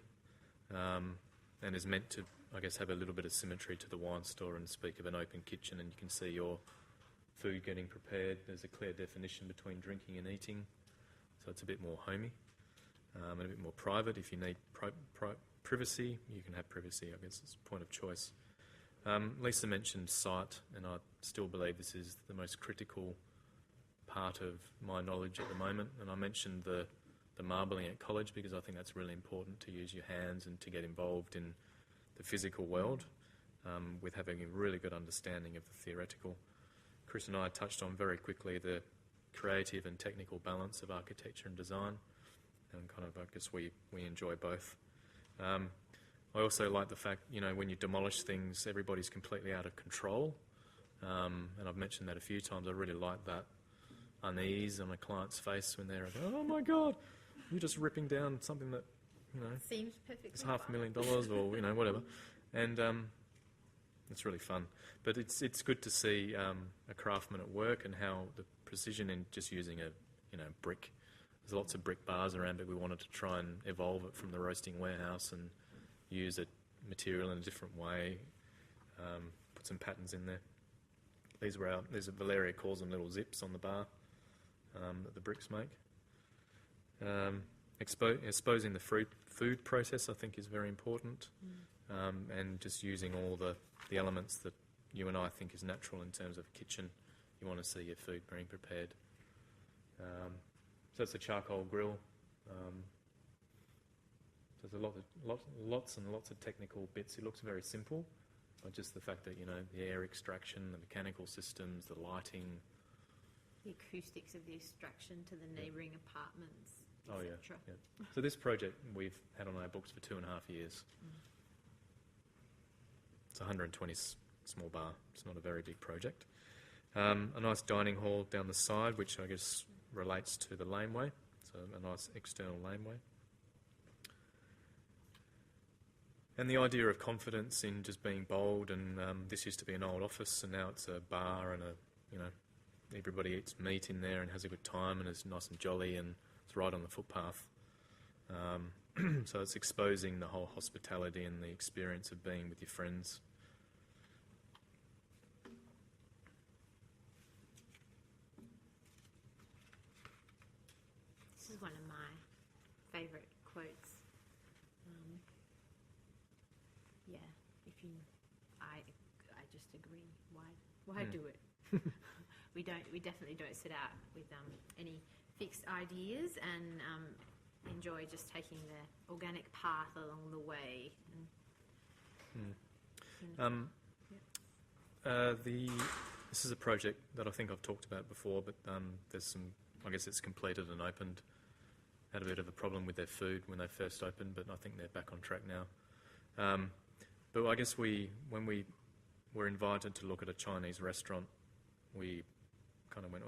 and is meant to, I guess, have a little bit of symmetry to the wine store and speak of an open kitchen, and you can see your food getting prepared. There's a clear definition between drinking and eating, so it's a bit more homey and a bit more private. If you need privacy, you can have privacy, I guess it's a point of choice. Lisa mentioned site, and I still believe this is the most critical part of my knowledge at the moment, and I mentioned the marbling at college because I think that's really important, to use your hands and to get involved in the physical world with having a really good understanding of the theoretical. Chris and I touched on very quickly the creative and technical balance of architecture and design, and kind of, I guess we enjoy both. I also like the fact, when you demolish things, everybody's completely out of control, and I've mentioned that a few times. I really like that unease on a client's face when they're like, oh my God, you're just ripping down something that, seems perfectly it's $500,000 or, whatever. And it's really fun. But it's good to see a craftsman at work and how the precision in just using a, brick. There's lots of brick bars around, but we wanted to try and evolve it from the roasting warehouse and use a material in a different way, put some patterns in there. These were Valeria calls them little zips on the bar that the bricks make. Exposing the food process, I think, is very important, and just using all the elements that you and I think is natural in terms of a kitchen. You want to see your food being prepared. So it's a charcoal grill. There's lots and lots of technical bits. It looks very simple, but just the fact that, the air extraction, the mechanical systems, the lighting. The acoustics of the extraction to the neighbouring apartments, etc. Yeah. So this project we've had on our books for 2.5 years. It's 120 small bar. It's not a very big project. A nice dining hall down the side, which I guess relates to the laneway. So a nice external laneway. And the idea of confidence in just being bold, and this used to be an old office, and now it's a bar, and everybody eats meat in there and has a good time, and it's nice and jolly, and it's right on the footpath. So it's exposing the whole hospitality and the experience of being with your friends. This is one of my favourite quotes. I just agree. Why do it? We definitely don't set out with any fixed ideas, and enjoy just taking the organic path along the way. This is a project that I think I've talked about before, but there's some. I guess it's completed and opened. Had a bit of a problem with their food when they first opened, but I think they're back on track now. But I guess when we were invited to look at a Chinese restaurant, we kind of went,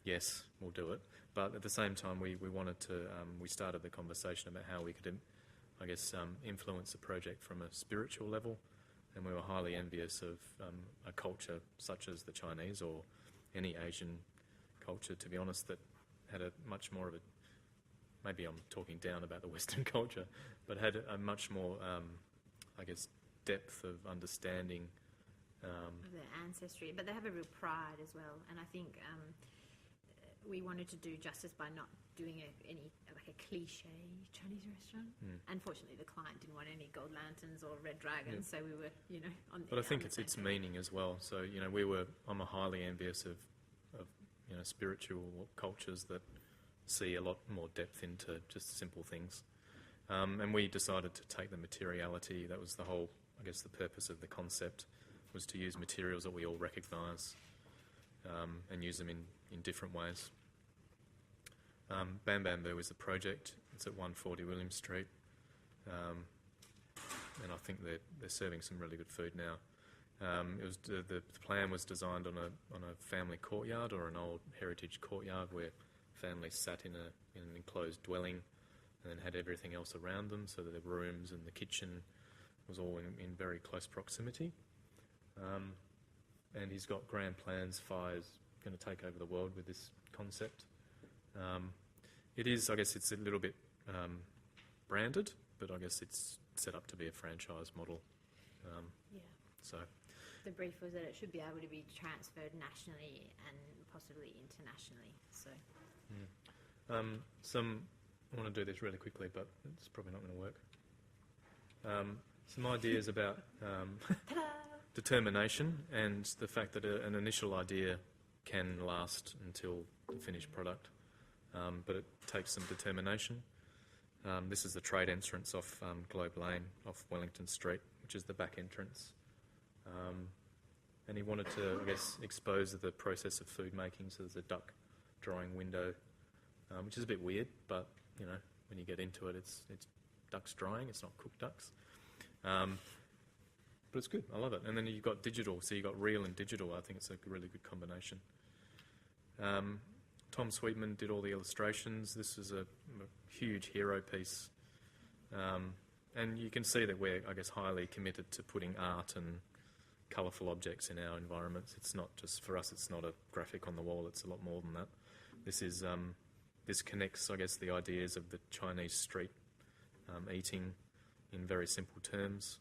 yes, we'll do it. But at the same time, we wanted to, we started the conversation about how we could, influence the project from a spiritual level, and we were highly envious of a culture such as the Chinese or any Asian culture, to be honest, that had a much more of a, maybe I'm talking down about the Western culture, but had a much more, depth of understanding. Of their ancestry, but they have a real pride as well, and I think we wanted to do justice by not doing a cliche Chinese restaurant. Unfortunately, the client didn't want any gold lanterns or red dragons, so we were, on the. But I think it's its meaning as well. So I'm a highly envious of spiritual cultures that see a lot more depth into just simple things. And we decided to take the materiality. That was the whole, the purpose of the concept, was to use materials that we all recognise and use them in different ways. Bam Bamboo is the project. It's at 140 William Street. And I think they're serving some really good food now. The plan was designed on a family courtyard or an old heritage courtyard where families sat in an enclosed dwelling and then had everything else around them, so that the rooms and the kitchen was all in very close proximity. And he's got grand plans. Fire's going to take over the world with this concept. It is, it's a little bit branded, but I guess it's set up to be a franchise model. So the brief was that it should be able to be transferred nationally and possibly internationally. So I want to do this really quickly, but it's probably not going to work. Some ideas about determination and the fact that an initial idea can last until the finished product, but it takes some determination. This is the trade entrance off Globe Lane, off Wellington Street, which is the back entrance. and he wanted to, I guess, expose the process of food making. So there's a duck drying window, which is a bit weird, but you know, when you get into it, it's ducks drying. It's not cooked ducks, but it's good. I love it. And then you've got digital, so you've got real and digital. I think it's a really good combination. Tom Sweetman did all the illustrations. This is a huge hero piece, and you can see that we're, I guess, highly committed to putting art and colourful objects in our environments. It's not just, for us, it's not a graphic on the wall, it's a lot more than that. This is, this connects, I guess, the ideas of the Chinese street eating in very simple terms.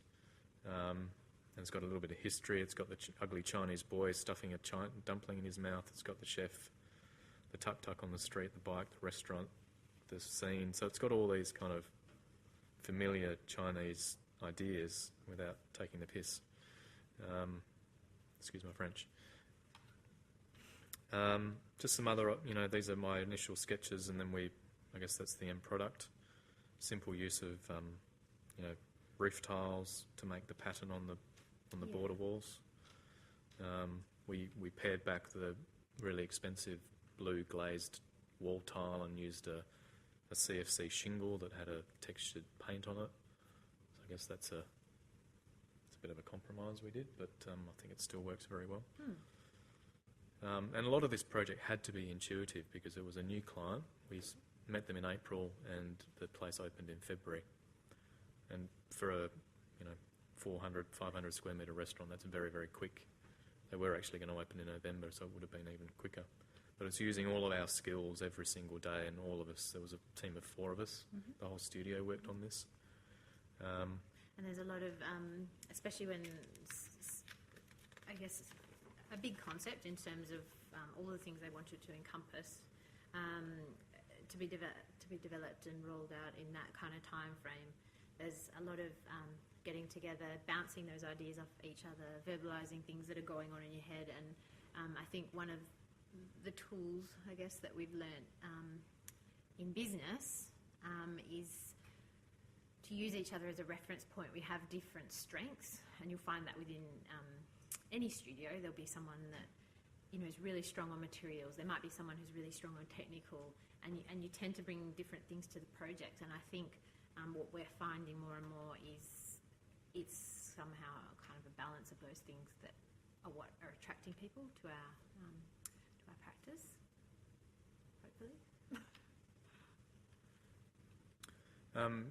And it's got a little bit of history. It's got the ugly Chinese boy stuffing a dumpling in his mouth. It's got the chef, the tuk-tuk on the street, the bike, the restaurant, the scene. So it's got all these kind of familiar Chinese ideas without taking the piss. Excuse my French. Just some other, you know, these are my initial sketches, and then I guess that's the end product. Simple use of, you know, roof tiles to make the pattern on the border walls. We pared back the really expensive blue glazed wall tile and used a CFC shingle that had a textured paint on it. So I guess it's a bit of a compromise we did, but I think it still works very well. And a lot of this project had to be intuitive because it was a new client. We met them in April and the place opened in February. And for a 400, 500 square metre restaurant, that's very, very quick. They were actually going to open in November, so it would have been even quicker. But it's using all of our skills every single day, and all of us, there was a team of 4 of us. The whole studio worked on this. And there's a lot of, especially when, I guess, a big concept in terms of all the things they wanted to encompass to be developed and rolled out in that kind of time frame. There's a lot of getting together, bouncing those ideas off each other, verbalising things that are going on in your head. And I think one of the tools, I guess, that we've learnt in business is to use each other as a reference point. We have different strengths, and you'll find that within any studio there'll be someone that, you know, is really strong on materials. There might be someone who's really strong on technical, and you tend to bring different things to the project. And I think what we're finding more and more is it's somehow kind of a balance of those things that are what are attracting people to our practice, hopefully.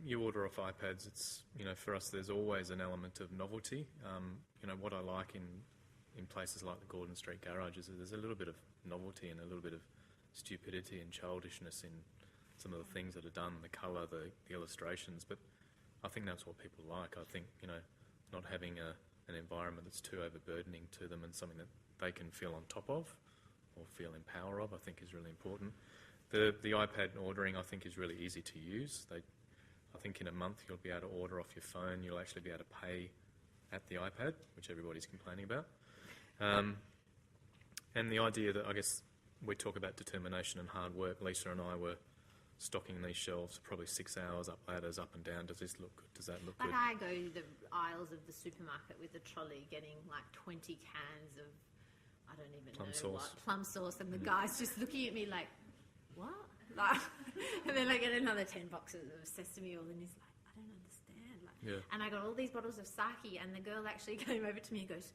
You order off iPads. It's, you know, for us, there's always an element of novelty. You know, what I like in places like the Gordon Street Garage is that there's a little bit of novelty and a little bit of stupidity and childishness in some of the things that are done, the colour, the illustrations. But I think that's what people like. I think, you know, not having an environment that's too overburdening to them and something that they can feel on top of or feel in power of, I think is really important. The iPad ordering, I think, is really easy to use. I think in a month you'll be able to order off your phone. You'll actually be able to pay at the iPad, which everybody's complaining about. And the idea that, I guess, we talk about determination and hard work. Lisa and I were stocking these shelves probably 6 hours up ladders, up and down. Does this look good? Does that look good? I go to the aisles of the supermarket with a trolley getting like 20 cans of, I don't even know what, plum sauce, and the guy's just looking at me like, what? Like, and then I get another 10 boxes of sesame oil, and he's like, I don't understand. Like, and I got all these bottles of sake, and the girl actually came over to me and goes,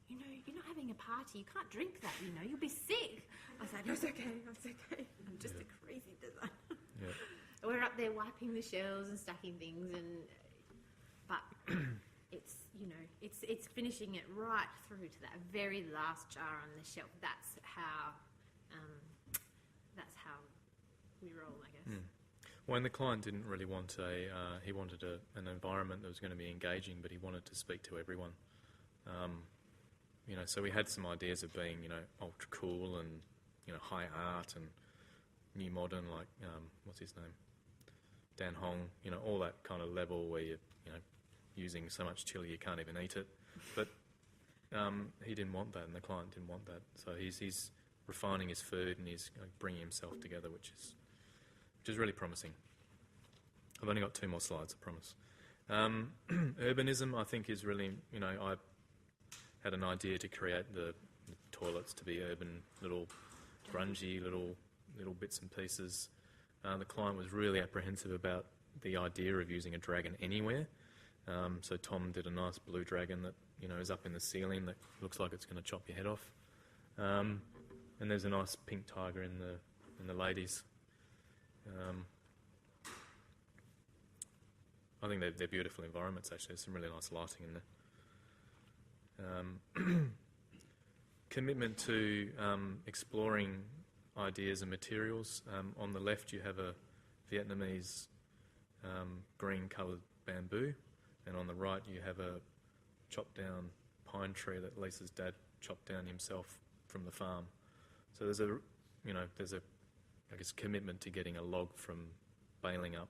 you know, you're not having a party, you can't drink that, you know, you'll be sick. I was like, no, it's okay, I'm just a crazy designer. We're up there wiping the shelves and stacking things, but it's, you know, it's finishing it right through to that very last jar on the shelf. That's how we roll, I guess. Well, and the client didn't really want he wanted an environment that was going to be engaging, but he wanted to speak to everyone. You know, so we had some ideas of being, you know, ultra cool and, you know, high art and new modern, like, what's his name? Dan Hong, you know, all that kind of level where you're, you know, using so much chili you can't even eat it. But he didn't want that, and the client didn't want that. So he's refining his food, and he's bringing himself together, which is really promising. I've only got 2 more slides, I promise. Urbanism, I think, is really, you know, I had an idea to create the toilets to be urban, little grungy, little bits and pieces. The client was really apprehensive about the idea of using a dragon anywhere. So Tom did a nice blue dragon that is up in the ceiling that looks like it's going to chop your head off. And there's a nice pink tiger in the ladies. I think they're beautiful environments, actually. There's some really nice lighting in there. Commitment to exploring ideas and materials. On the left you have a Vietnamese green coloured bamboo, and on the right you have a chopped down pine tree that Lisa's dad chopped down himself from the farm. So there's a commitment to getting a log from baling up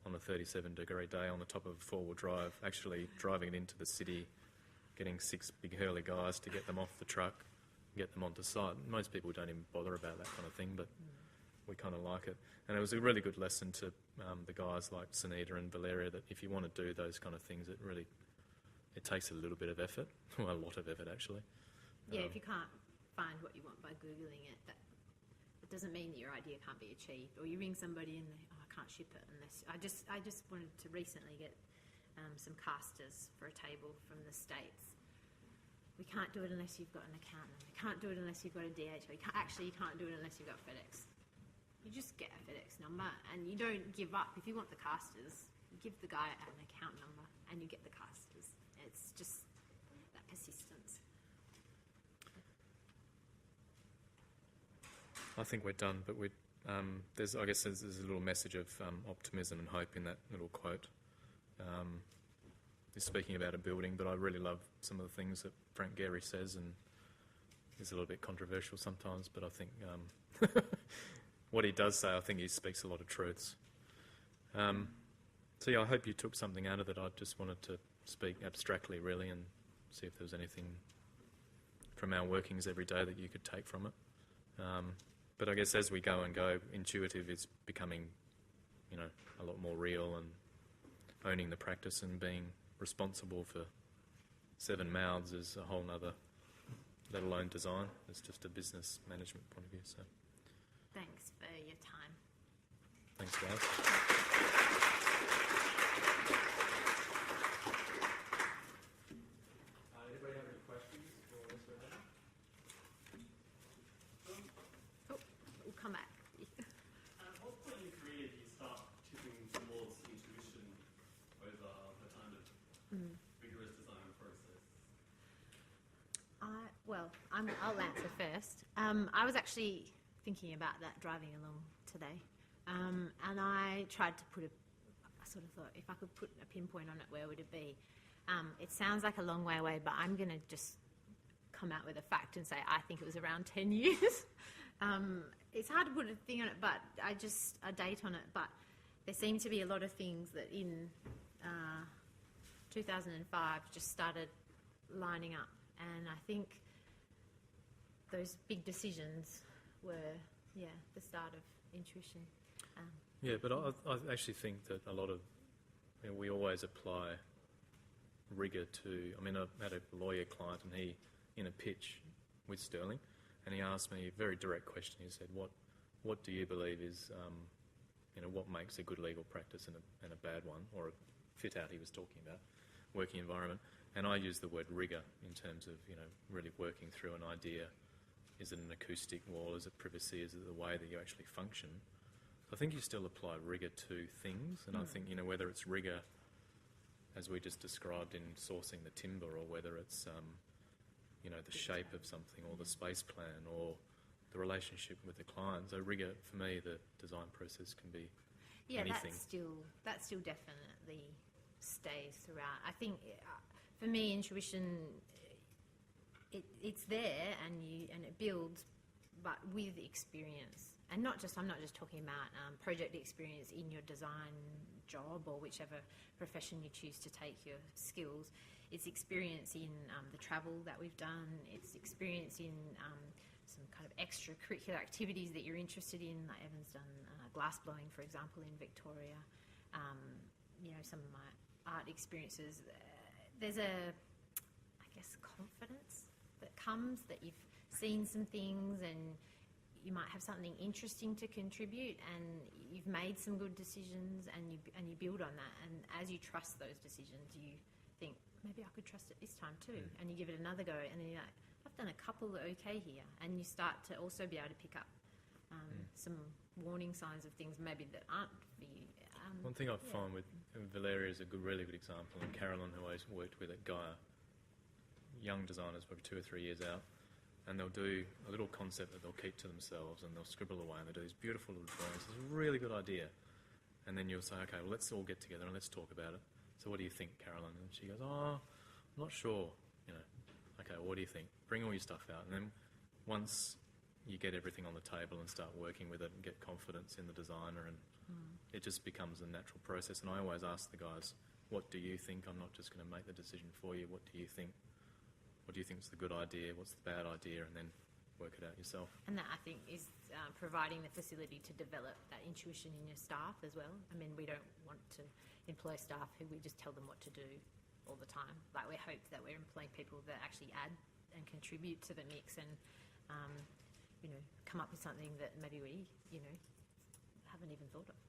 on a 37-degree day on the top of a four-wheel drive, actually driving it into the city, getting 6 big hurly guys to get them off the truck, get them onto site. Most people don't even bother about that kind of thing, but we kind of like it. And it was a really good lesson to the guys like Sunita and Valeria that if you want to do those kind of things, it takes a little bit of effort, well, a lot of effort actually. Yeah, if you can't find what you want by Googling it, that it doesn't mean that your idea can't be achieved. Or you ring somebody and I can't ship it unless... I just wanted to recently get some casters for a table from the States. We can't do it unless you've got an account number. You can't do it unless you've got a DHL. You can't do it unless you've got FedEx. You just get a FedEx number and you don't give up. If you want the casters, you give the guy an account number and you get the casters. It's just that persistence. I think we're done, but there's a little message of optimism and hope in that little quote. He's speaking about a building, but I really love some of the things that Frank Gehry says, and it's a little bit controversial sometimes, but I think what he does say, I think he speaks a lot of truths. So yeah, I hope you took something out of it. I just wanted to speak abstractly, really, and see if there was anything from our workings every day that you could take from it. But I guess as we go, intuitive is becoming, a lot more real, and owning the practice and being responsible for 7 mouths is a whole nother, let alone design. It's just a business management point of view. So, thanks for your time. Thanks, guys. Anybody have any questions for Mr. Hanna? We'll come back. At what point in your career do you start tipping towards intuition over the kind of rigorous design process? I'll answer first. I was actually thinking about that driving along today, and I tried to I sort of thought if I could put a pinpoint on it, where would it be? It sounds like a long way away, but I'm going to just come out with a fact and say I think it was around 10 years. It's hard to put a thing on it, but a date on it, but there seem to be a lot of things that in 2005 just started lining up, and I think those big decisions were, the start of intuition. Yeah, but I actually think that a lot of, we always apply rigour to, I had a lawyer client and he, in a pitch with Sterling, and he asked me a very direct question. He said, what do you believe is, what makes a good legal practice and a bad one, or a fit out he was talking about, working environment. And I use the word rigour in terms of, really working through an idea. Is it an acoustic wall? Is it privacy? Is it the way that you actually function? I think you still apply rigour to things, and I think, whether it's rigour, as we just described in sourcing the timber, or whether it's, the shape of something, or the space plan, or the relationship with the client. So rigour, for me, the design process can be anything. That still definitely stays throughout. I think, for me, intuition, it's there and it builds, but with experience. And I'm not just talking about project experience in your design job or whichever profession you choose to take your skills. It's experience in the travel that we've done. It's experience in some kind of extracurricular activities that you're interested in. Like Evan's done glass blowing, for example, in Victoria. Some of my art experiences. There's a confidence that comes, that you've seen some things and you might have something interesting to contribute, and you've made some good decisions, and you build on that. And as you trust those decisions, you think, maybe I could trust it this time too. And you give it another go, and then you're like, I've done a couple okay here. And you start to also be able to pick up some warning signs of things maybe that aren't for you. One thing I find with Valeria is a really good example, and Carolyn, who I worked with at Gaia, young designers, probably 2 or 3 years out, and they'll do a little concept that they'll keep to themselves, and they'll scribble away, and they do these beautiful little drawings. It's a really good idea. And then you'll say, okay, well, let's all get together and let's talk about it. So what do you think, Carolyn? And she goes, I'm not sure. Okay, well, what do you think? Bring all your stuff out. And then once you get everything on the table and start working with it and get confidence in the designer, and it just becomes a natural process. And I always ask the guys, what do you think? I'm not just going to make the decision for you. What do you think? What do you think is the good idea? What's the bad idea? And then work it out yourself. And that, I think, is providing the facility to develop that intuition in your staff as well. I mean, we don't want to employ staff who we just tell them what to do all the time. Like, we hope that we're employing people that actually add and contribute to the mix, and come up with something that maybe we haven't even thought of.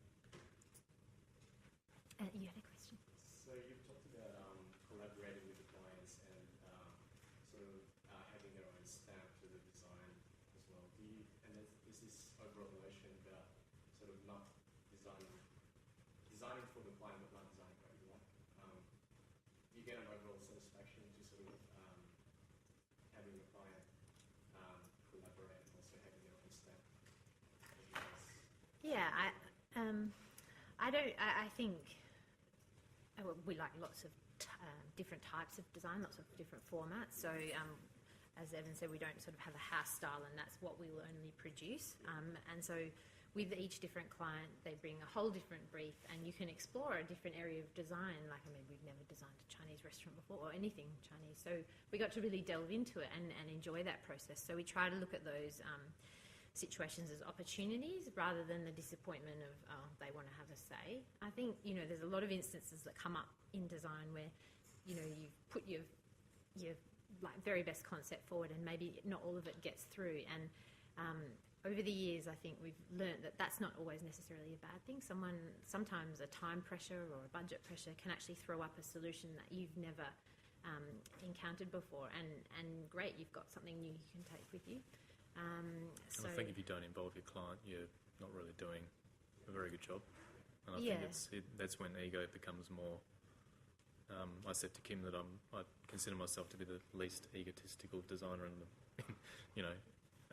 You had a question? So you've talked about collaborating with the clients and having their own stamp to the design as well. And there's this overall notion about sort of not designing for the client but not designing what you want. You get an overall satisfaction to sort of having the client collaborate and also having their own stamp. Yeah, I think we like lots of different types of design, lots of different formats. So as Evan said, we don't sort of have a house style, and that's what we will only produce. And so with each different client, they bring a whole different brief, and you can explore a different area of design. Like, I mean, we've never designed a Chinese restaurant before, or anything Chinese. So we got to really delve into it and enjoy that process. So we try to look at those situations as opportunities rather than the disappointment of, they want to have a say. I think, there's a lot of instances that come up in design where, you've put your like very best concept forward, and maybe not all of it gets through. And over the years, I think we've learnt that that's not always necessarily a bad thing. Sometimes a time pressure or a budget pressure can actually throw up a solution that you've never encountered before. And great, you've got something new you can take with you. And I think if you don't involve your client, you're not really doing a very good job. And I think that's when ego becomes more. I said to Kim that I consider myself to be the least egotistical designer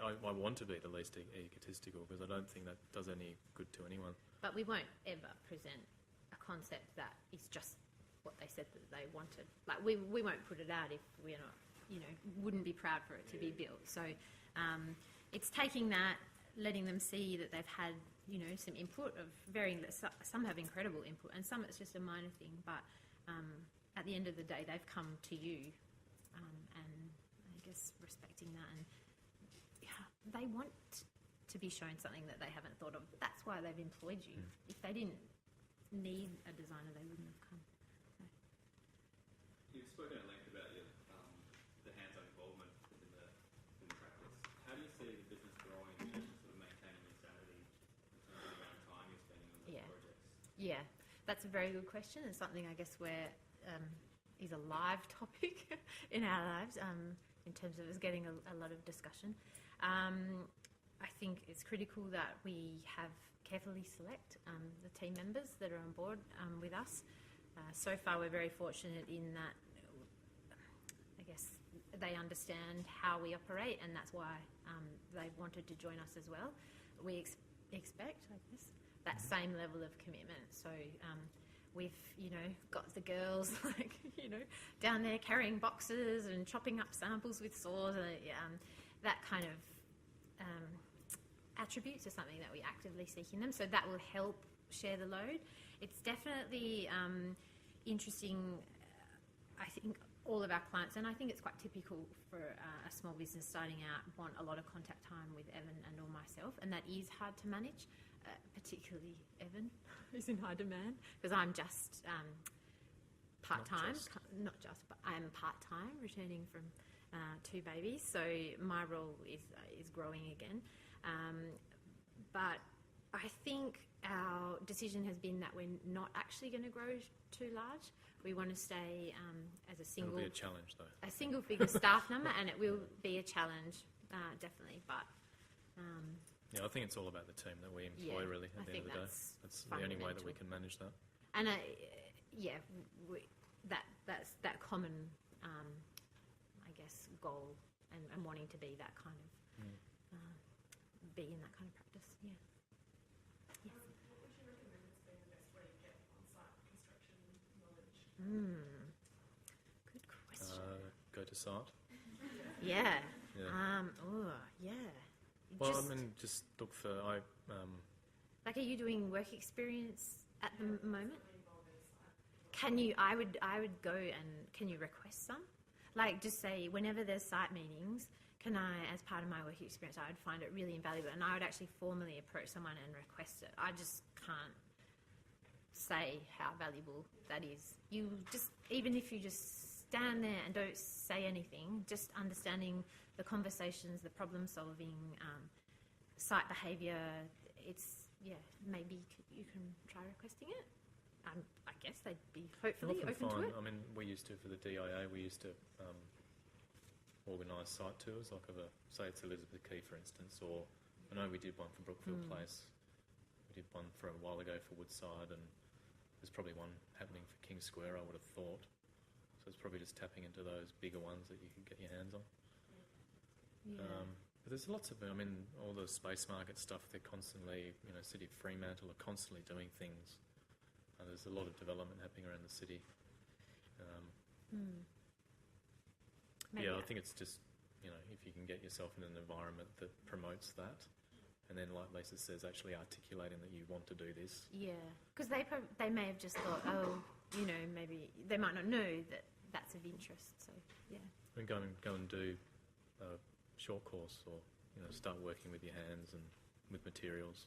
I want to be the least egotistical, because I don't think that does any good to anyone. But we won't ever present a concept that is just what they said that they wanted. Like, we won't put it out if we're not, wouldn't be proud for it to be built. So it's taking that, letting them see that they've had, some input of varying. Some have incredible input, and some it's just a minor thing. But at the end of the day, they've come to you, and I guess respecting that, and they want to be shown something that they haven't thought of. That's why they've employed you. If they didn't need a designer, they wouldn't have come. So. You've spoken at length about the hands-on involvement in the practice. How do you see the business growing and sort of maintaining your sanity in terms of the amount of time you're spending on those projects? Yeah, that's a very good question, and something I guess is a live topic in our lives in terms of us getting a lot of discussion. I think it's critical that we carefully select the team members that are on board with us. So far, we're very fortunate in that, I guess, they understand how we operate, and that's why they've wanted to join us as well. We expect, I guess, that same level of commitment. So we've, got the girls, down there carrying boxes and chopping up samples with saws. That kind of attributes are something that we actively seek in them. So that will help share the load. It's definitely interesting, I think, all of our clients, and I think it's quite typical for a small business starting out, want a lot of contact time with Evan and or myself, and that is hard to manage, particularly Evan, who's in high demand, because I'm just part-time, just. not just, but I'm part-time, returning from 2 babies, so my role is growing again. But I think our decision has been that we're not actually going to grow too large. We want to stay as a single... It'll be a challenge, though. A single-figure staff number, and it will be a challenge, definitely, but... Yeah, I think it's all about the team that we employ, Yeah, really, at the end of the day. That's the only way that we can manage that. And that's that common, I guess, goal and wanting to be that kind of, be in that kind of practice. Yeah. Yes. What would you recommend as being the best way to get on-site construction knowledge? Good question. Go to site. Yeah. Yeah. Yeah. Well, I mean, just look for... Like, are you doing work experience at the moment? Can you? I would go and can you request some? Like, just say whenever there's site meetings, can I, as part of my work experience, I would find it really invaluable, and I would actually formally approach someone and request it. I just can't say how valuable that is. You just, even if you just stand there and don't say anything, just understanding the conversations, the problem solving, site behaviour, maybe you can try requesting it. I guess they'd be hopefully open to it. I mean, we used to, for the DIA, we used to organise site tours, like of say it's Elizabeth Quay, for instance, or I know we did one for Brookfield Place. We did one for a while ago for Woodside, and there's probably one happening for King Square, I would have thought. So it's probably just tapping into those bigger ones that you can get your hands on. Yeah. But there's lots of, I mean, all the space market stuff, they're constantly, City of Fremantle are constantly doing things. There's a lot of development happening around the city. Yeah, I think it's just, if you can get yourself in an environment that promotes that, and then, like Lisa says, actually articulating that you want to do this. Yeah, because they may have just thought, maybe they might not know that that's of interest. So yeah. And go and do a short course, or start working with your hands and with materials.